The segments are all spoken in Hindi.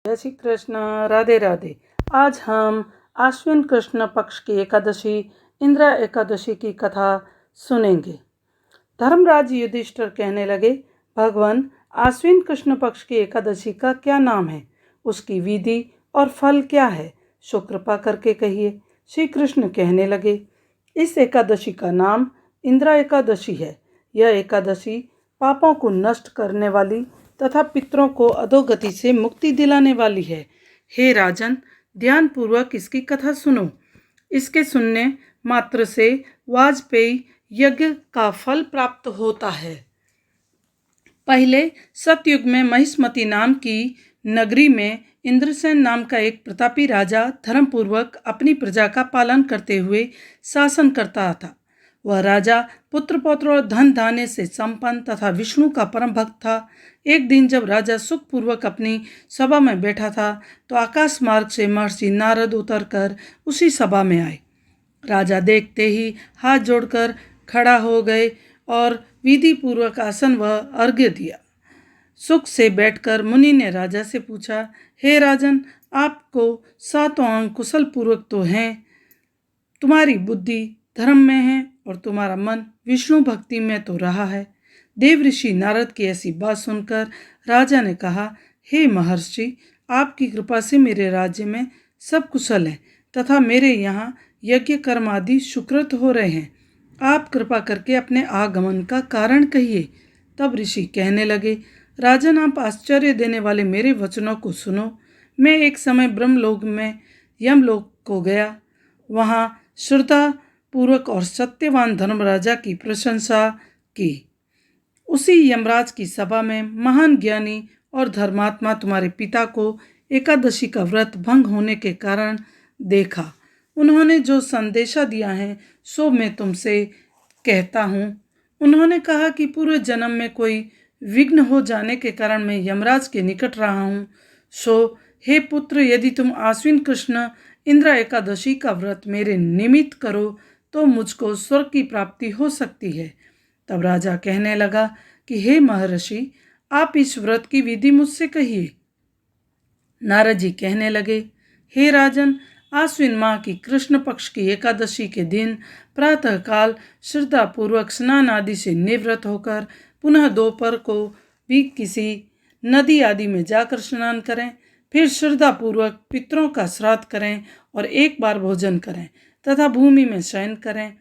जय श्री कृष्ण। राधे राधे। आज हम आश्विन कृष्ण पक्ष की एकादशी इंद्रा एकादशी की कथा सुनेंगे। धर्मराज युधिष्ठिर कहने लगे, भगवान, आश्विन कृष्ण पक्ष की एकादशी का क्या नाम है, उसकी विधि और फल क्या है, सो कृपा करके कहिए। श्री कृष्ण कहने लगे, इस एकादशी का नाम इंद्रा एकादशी है। यह एकादशी पापों को नष्ट करने वाली तथा पितरों को अधोगति से मुक्ति दिलाने वाली है। हे राजन, ध्यानपूर्वक इसकी कथा सुनो। इसके सुनने मात्र से वाजपेयी यज्ञ का फल प्राप्त होता है। पहले सतयुग में महिष्मती नाम की नगरी में इंद्रसेन नाम का एक प्रतापी राजा धर्मपूर्वक अपनी प्रजा का पालन करते हुए शासन करता था। वह राजा पुत्र पौत्र और धन धान्य से संपन्न तथा विष्णु का परम भक्त था। एक दिन जब राजा सुखपूर्वक अपनी सभा में बैठा था तो आकाश मार्ग से महर्षि नारद उतरकर उसी सभा में आए। राजा देखते ही हाथ जोड़कर खड़ा हो गए और विधि पूर्वक आसन व अर्घ्य दिया। सुख से बैठकर मुनि ने राजा से पूछा, हे राजन, आपको सातों अंग कुशल पूर्वक तो हैं, तुम्हारी बुद्धि धर्म में है और तुम्हारा मन विष्णु भक्ति में तो रहा है। देव ऋषि नारद की ऐसी बात सुनकर राजा ने कहा, हे महर्षि, आपकी कृपा से मेरे राज्य में सब कुशल है तथा मेरे यहाँ यज्ञ कर्म आदि सुकृत हो रहे हैं। आप कृपा करके अपने आगमन का कारण कहिए। तब ऋषि कहने लगे, राजन, आप आश्चर्य देने वाले मेरे वचनों को सुनो। मैं एक समय ब्रह्मलोक में यमलोक को गया। वहाँ श्रद्धा पूर्वक और सत्यवान धर्मराजा की प्रशंसा की। उसी यमराज की सभा में महान ज्ञानी और धर्मात्मा तुम्हारे पिता को एकादशी का व्रत भंग होने के कारण देखा। उन्होंने जो संदेशा दिया है सो मैं तुमसे कहता हूँ। उन्होंने कहा कि पूर्व जन्म में कोई विघ्न हो जाने के कारण मैं यमराज के निकट रहा हूँ। सो हे पुत्र, यदि तुम आश्विन कृष्ण इंद्रा एकादशी का व्रत मेरे निमित्त करो तो मुझको स्वर्ग की प्राप्ति हो सकती है। तब राजा कहने लगा कि हे महर्षि, आप इस व्रत की विधि मुझसे कहिए। नारद जी कहने लगे, हे राजन, आश्विन माह की कृष्ण पक्ष की एकादशी के दिन प्रातःकाल श्रद्धापूर्वक स्नान आदि से निवृत्त होकर पुनः दोपहर को भी किसी नदी आदि में जाकर स्नान करें। फिर श्रद्धापूर्वक पितरों का श्राद्ध करें और एक बार भोजन करें तथा भूमि में शयन करें।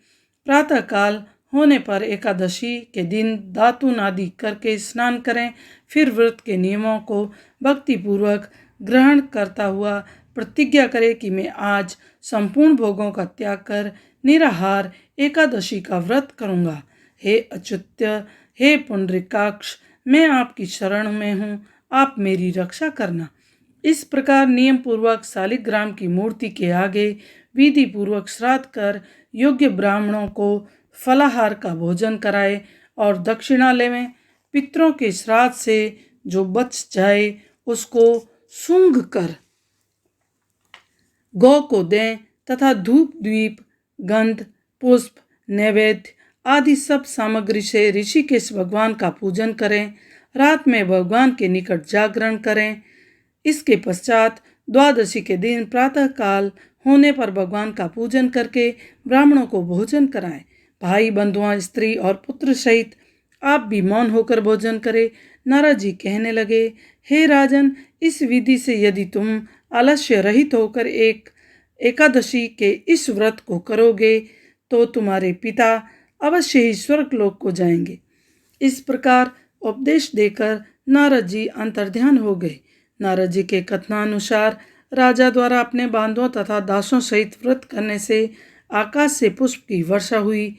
प्रातःकाल होने पर एकादशी के दिन दातून आदि करके स्नान करें। फिर व्रत के नियमों को भक्तिपूर्वक ग्रहण करता हुआ प्रतिज्ञा करें कि मैं आज संपूर्ण भोगों का त्याग कर निराहार एकादशी का व्रत करूँगा। हे अच्युत्य, हे पुंडरीकाक्ष, मैं आपकी शरण में हूँ, आप मेरी रक्षा करना। इस प्रकार नियम पूर्वक शालिग्राम की मूर्ति के आगे विधि पूर्वक श्राद्ध कर योग्य ब्राह्मणों को फलाहार का भोजन कराए और दक्षिणालय में पितरों के श्राद्ध से जो बच जाए उसको सूंघ कर गौ को दें तथा धूप द्वीप गंध पुष्प नैवेद्य आदि सब सामग्री से ऋषिकेश भगवान का पूजन करें। रात में भगवान के निकट जागरण करें। इसके पश्चात द्वादशी के दिन प्रातःकाल होने पर भगवान का पूजन करके ब्राह्मणों को भोजन कराएं। भाई बंधुआ स्त्री और पुत्र सहित आप भी मौन होकर भोजन करें। नारद जी कहने लगे, हे राजन, इस विधि से यदि तुम आलस्य रहित होकर एकादशी के इस व्रत को करोगे तो तुम्हारे पिता अवश्य ही स्वर्गलोक को जाएंगे। इस प्रकार उपदेश देकर नारद जी अंतर्ध्यान हो गए। नारद जी के कथनानुसार राजा द्वारा अपने बांधवों तथा दासों सहित व्रत करने से आकाश से पुष्प की वर्षा हुई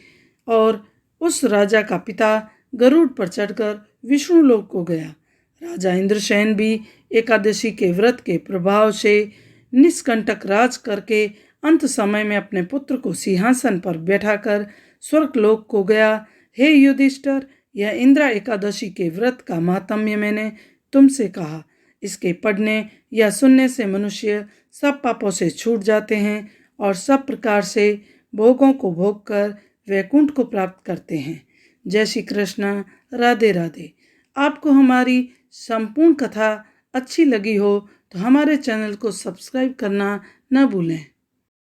और उस राजा का पिता गरुड़ पर चढ़कर विष्णु लोक को गया। राजा इंद्रसेन भी एकादशी के व्रत के प्रभाव से निष्कंटक राज करके अंत समय में अपने पुत्र को सिंहासन पर बैठाकर स्वर्गलोक को गया। हे युधिष्ठिर, यह इंद्रा एकादशी के व्रत का महात्म्य मैंने तुमसे कहा। इसके पढ़ने या सुनने से मनुष्य सब पापों से छूट जाते हैं और सब प्रकार से भोगों को भोग कर वैकुंठ को प्राप्त करते हैं। जय श्री कृष्ण। राधे राधे। आपको हमारी संपूर्ण कथा अच्छी लगी हो तो हमारे चैनल को सब्सक्राइब करना न भूलें।